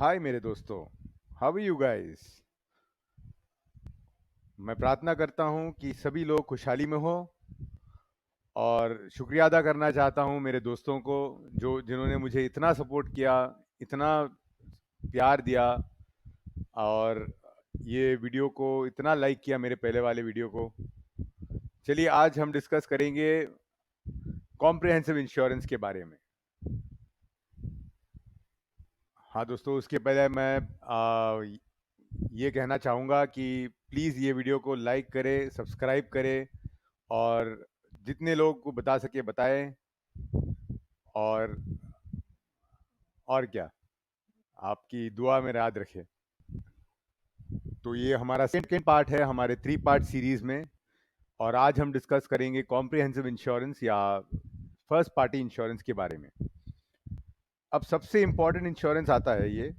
हाय मेरे दोस्तों। How are you guys. मैं प्रार्थना करता हूँ कि सभी लोग खुशहाली में हो। और शुक्रिया अदा करना चाहता हूँ मेरे दोस्तों को जो जिन्होंने मुझे इतना सपोर्ट किया, इतना प्यार दिया, और ये वीडियो को इतना लाइक किया, मेरे पहले वाले वीडियो को। चलिए आज हम डिस्कस करेंगे कॉम्प्रिहेंसिव इंश्योरेंस के बारे में। हाँ दोस्तों, उसके पहले मैं ये कहना चाहूँगा कि प्लीज़ ये वीडियो को लाइक करें, सब्सक्राइब करें, और जितने लोग को बता सके बताएं। और और क्या, आपकी दुआ में याद रखें। तो ये हमारा सेकंड पार्ट है हमारे 3 पार्ट सीरीज में। और आज हम डिस्कस करेंगे कॉम्प्रिहेंसिव इंश्योरेंस या फर्स्ट पार्टी इंश्योरेंस के बारे में। अब सबसे इंपॉर्टेंट इंश्योरेंस आता है ये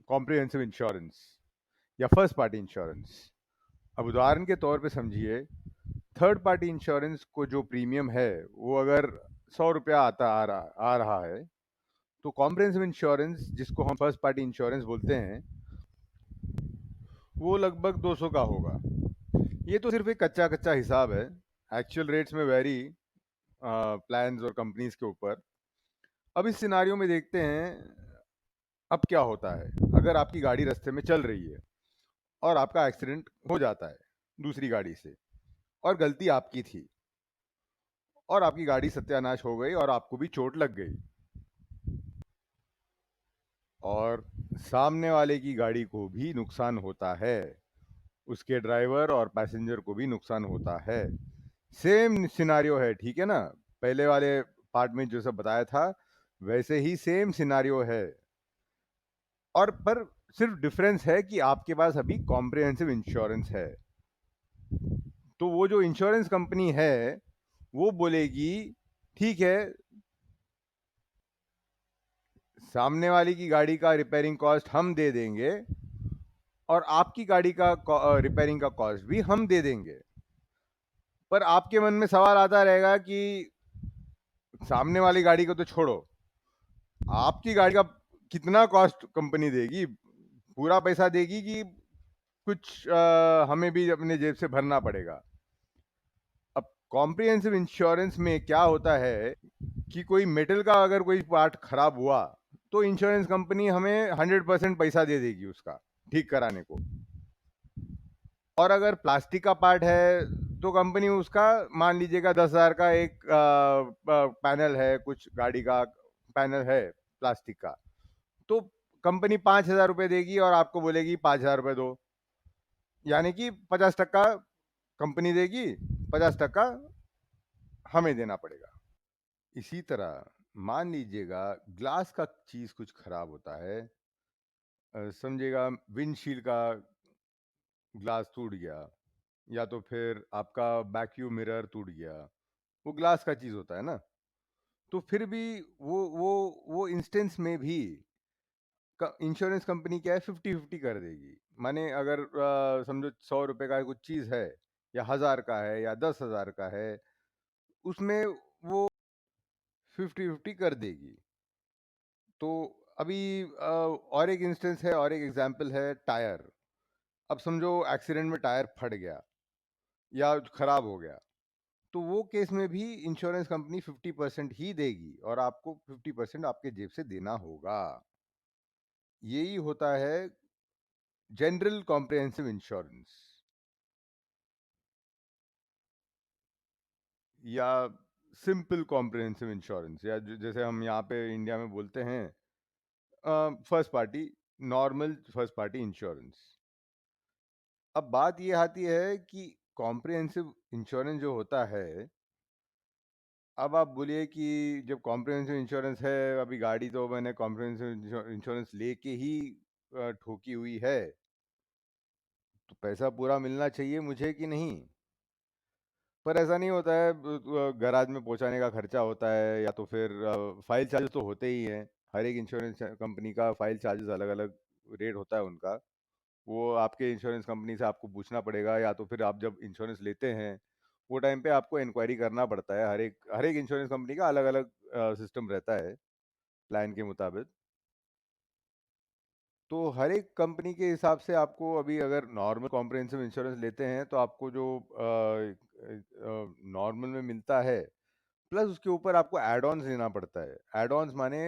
कॉम्प्रिहेंसिव इंश्योरेंस या फर्स्ट पार्टी इंश्योरेंस। अब उदाहरण के तौर पे समझिए, थर्ड पार्टी इंश्योरेंस को जो प्रीमियम है वो अगर 100 रुपया आ रहा है, तो कॉम्प्रिहेंसिव इंश्योरेंस जिसको हम फर्स्ट पार्टी इंश्योरेंस बोलते हैं वो लगभग 200 का होगा। ये तो सिर्फ एक कच्चा कच्चा हिसाब है। एक्चुअल रेट्स में वेरी प्लान्स और कंपनीज के ऊपर। अब इस सिनारियो में देखते हैं अब क्या होता है अगर आपकी गाड़ी रास्ते में चल रही है और आपका एक्सीडेंट हो जाता है दूसरी गाड़ी से, और गलती आपकी थी, और आपकी गाड़ी सत्यानाश हो गई और आपको भी चोट लग गई, और सामने वाले की गाड़ी को भी नुकसान होता है, उसके ड्राइवर और पैसेंजर को भी नुकसान होता है। सेम सिनारियो है, ठीक है ना। पहले वाले पार्ट में जो सब बताया था वैसे ही सेम सिनारियो है। और पर सिर्फ डिफरेंस है कि आपके पास अभी कॉम्प्रिहेंसिव इंश्योरेंस है। तो वो जो इंश्योरेंस कंपनी है वो बोलेगी ठीक है, सामने वाली की गाड़ी का रिपेयरिंग कॉस्ट हम दे देंगे, और आपकी गाड़ी का रिपेयरिंग का कॉस्ट भी हम दे देंगे। पर आपके मन में सवाल आता रहेगा कि सामने वाली गाड़ी को तो छोड़ो, आपकी गाड़ी का कितना कॉस्ट कंपनी देगी, पूरा पैसा देगी कि कुछ हमें भी अपने जेब से भरना पड़ेगा। अब कॉम्प्रिहेंसिव इंश्योरेंस में क्या होता है कि कोई मेटल का अगर कोई पार्ट खराब हुआ तो इंश्योरेंस कंपनी हमें 100% पैसा दे देगी उसका ठीक कराने को। और अगर प्लास्टिक का पार्ट है तो कंपनी उसका, मान लीजिएगा 10,000 का एक पैनल है, कुछ गाड़ी का पैनल है प्लास्टिक का, तो कंपनी 5,000 रुपये देगी और आपको बोलेगी 5,000 रुपये दो। यानी कि 50% कंपनी देगी, 50% हमें देना पड़ेगा। इसी तरह मान लीजिएगा ग्लास का चीज कुछ खराब होता है, समझिएगा विंडशील्ड का ग्लास टूट गया, या तो फिर आपका वैक्यूम मिरर टूट गया, वो ग्लास का चीज होता है ना। तो फिर भी वो इंस्टेंस में भी इंश्योरेंस कंपनी क्या है, 50-50 कर देगी। माने अगर समझो 100 रुपए का कुछ चीज है, या 1,000 का है, या 10,000 का है, उसमें वो 50-50 कर देगी। तो अभी और एक इंस्टेंस है, और एक एग्जांपल है टायर। अब समझो एक्सीडेंट में टायर फट गया या खराब हो गया, तो वो केस में भी इंश्योरेंस कंपनी 50% ही देगी और आपको 50% आपके जेब से देना होगा। यही होता है जनरल कॉम्प्रिहेंसिव इंश्योरेंस, या सिंपल कॉम्प्रिहेंसिव इंश्योरेंस, या जैसे हम यहाँ पे इंडिया में बोलते हैं first party, normal first party insurance. अब बात ये आती है कि कॉम्प्रिहेंसिव इंश्योरेंस जो होता है, अब आप बोलिए कि जब कॉम्प्रिहेंसिव इंश्योरेंस है, अभी गाड़ी तो मैंने कॉम्प्रिहेंसिव इंश्योरेंस लेके ही ठोकी हुई है, तो पैसा पूरा मिलना चाहिए मुझे कि नहीं। पर ऐसा नहीं होता है। गैराज में पहुंचाने का खर्चा होता है, या तो फिर फाइल चार्ज तो होते ही हैं। हर एक इंश्योरेंस कंपनी का फाइल चार्जेस अलग अलग रेट होता है उनका। वो आपके इंश्योरेंस कंपनी से आपको पूछना पड़ेगा, या तो फिर आप जब इंश्योरेंस लेते हैं वो टाइम पे आपको इंक्वायरी करना पड़ता है। हर एक इंश्योरेंस कंपनी का अलग अलग सिस्टम रहता है प्लान के मुताबिक। तो हर एक कंपनी के हिसाब से आपको अभी अगर नॉर्मल कॉम्प्रिहेंसिव इंश्योरेंस लेते हैं तो आपको जो नॉर्मल में मिलता है प्लस उसके ऊपर आपको एड ऑन्स लेना पड़ता है। एड ऑन्स माने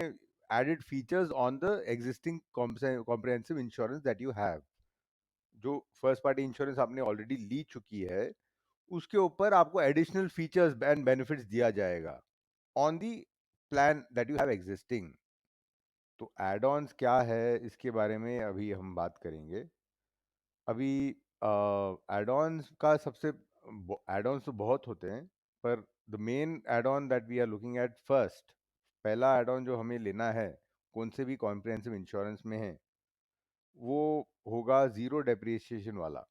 added features on the existing comprehensive insurance that you have. जो फर्स्ट पार्टी इंश्योरेंस आपने ऑलरेडी ली चुकी है उसके ऊपर आपको एडिशनल फीचर्स एंड बेनिफिट्स दिया जाएगा on the plan that you have existing. तो एड ऑन्स क्या है इसके बारे में अभी हम बात करेंगे। अभी एड ऑन्स का सबसे एड ऑन्स तो बहुत होते हैं पर the main add on that we are looking at first, पहला एड ऑन जो हमें लेना है कौन से भी कॉम्प्रिहेंसिव इंश्योरेंस में है वो होगा ज़ीरो डेप्रिसिएशन वाला।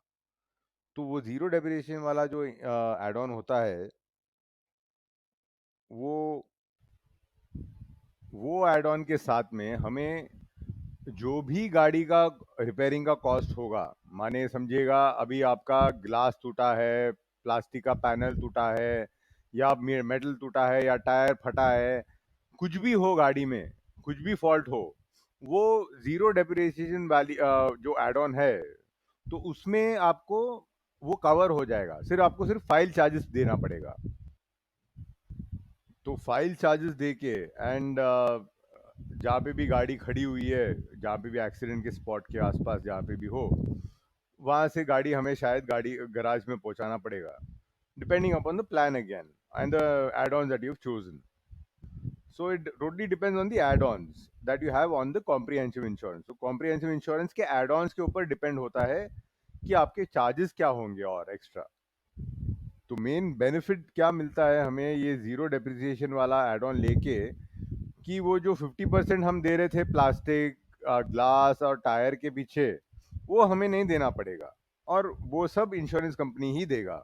तो वो ज़ीरो डेप्रिसिएशन वाला जो एड ऑन होता है वो वो एड ऑन के साथ में हमें जो भी गाड़ी का रिपेयरिंग का कॉस्ट होगा, माने समझिएगा अभी आपका ग्लास टूटा है, प्लास्टिक का पैनल टूटा है या मेटल टूटा है या टायर फटा है, कुछ भी हो गाड़ी में, कुछ भी फॉल्ट हो, वो ज़ीरो डेप्रिसिएशन वाली जो एड ऑन है तो उसमें आपको वो कवर हो जाएगा। सिर्फ आपको सिर्फ फाइल चार्जेस देना पड़ेगा। तो फाइल चार्जेस दे के एंड जहाँ पे भी गाड़ी खड़ी हुई है, जहाँ पे भी एक्सीडेंट के स्पॉट के आसपास जहाँ पे भी हो, वहाँ से गाड़ी हमें शायद गाड़ी गराज में पहुँचाना पड़ेगा, depending upon the plan again and the add-ons that you've chosen. So it totally depends on the add-ons that you have on the comprehensive insurance. So comprehensive insurance के add-ons के ऊपर डिपेंड होता है कि आपके चार्जेस क्या होंगे और एक्स्ट्रा। तो मेन बेनिफिट क्या मिलता है हमें ये ज़ीरो डेप्रिसिएशन वाला एड ऑन लेके कि वो जो 50% हम दे रहे थे प्लास्टिक, ग्लास और टायर के पीछे, वो हमें नहीं देना पड़ेगा और वो सब इंश्योरेंस कंपनी ही देगा।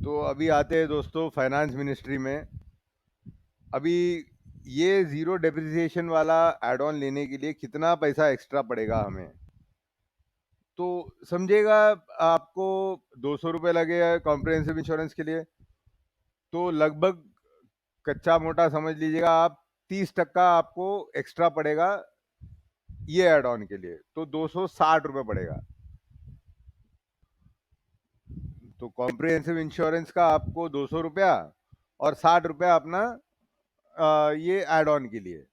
तो अभी आते हैं दोस्तों फाइनेंस मिनिस्ट्री में। अभी ये ज़ीरो डेप्रिसिएशन वाला एड ऑन लेने के लिए कितना पैसा एक्स्ट्रा पड़ेगा हमें, तो समझिएगा आपको 200 रुपये लगेगा कॉम्प्रिहेंसिव इंश्योरेंस के लिए, तो लगभग कच्चा मोटा समझ लीजिएगा आप 30% आपको एक्स्ट्रा पड़ेगा ये एड ऑन के लिए, तो 260 रुपये पड़ेगा। तो कॉम्प्रिहेंसिव इंश्योरेंस का आपको 200 रुपया और 60 रुपया अपना ये एड ऑन के लिए।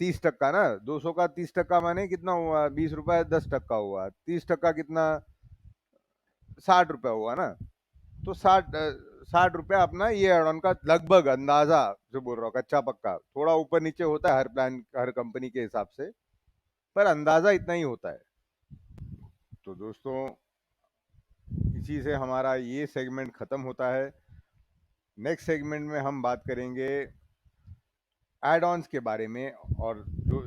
30% ना, 200 का 30% माने कितना हुआ, 20 रुपया 10% हुआ, 30% कितना, 60 रुपया हुआ ना। तो 60 रुपया अपना ये एड ऑन का लगभग अंदाजा जो बोल रहा हूँ, कच्चा पक्का थोड़ा ऊपर नीचे होता है हर प्लान हर कंपनी के हिसाब से, पर अंदाजा इतना ही होता है। तो दोस्तों इसी से हमारा ये सेगमेंट ख़त्म होता है। नेक्स्ट सेगमेंट में हम बात करेंगे एड ऑन्स के बारे में और जो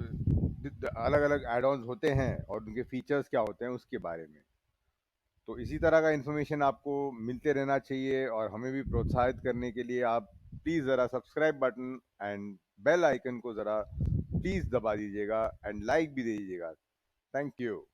अलग अलग एड ऑन्स होते हैं और उनके फीचर्स क्या होते हैं उसके बारे में। तो इसी तरह का इन्फॉर्मेशन आपको मिलते रहना चाहिए और हमें भी प्रोत्साहित करने के लिए आप प्लीज़ ज़रा subscribe button and bell icon को ज़रा प्लीज़ दबा दीजिएगा एंड लाइक भी दे दीजिएगा। Thank you.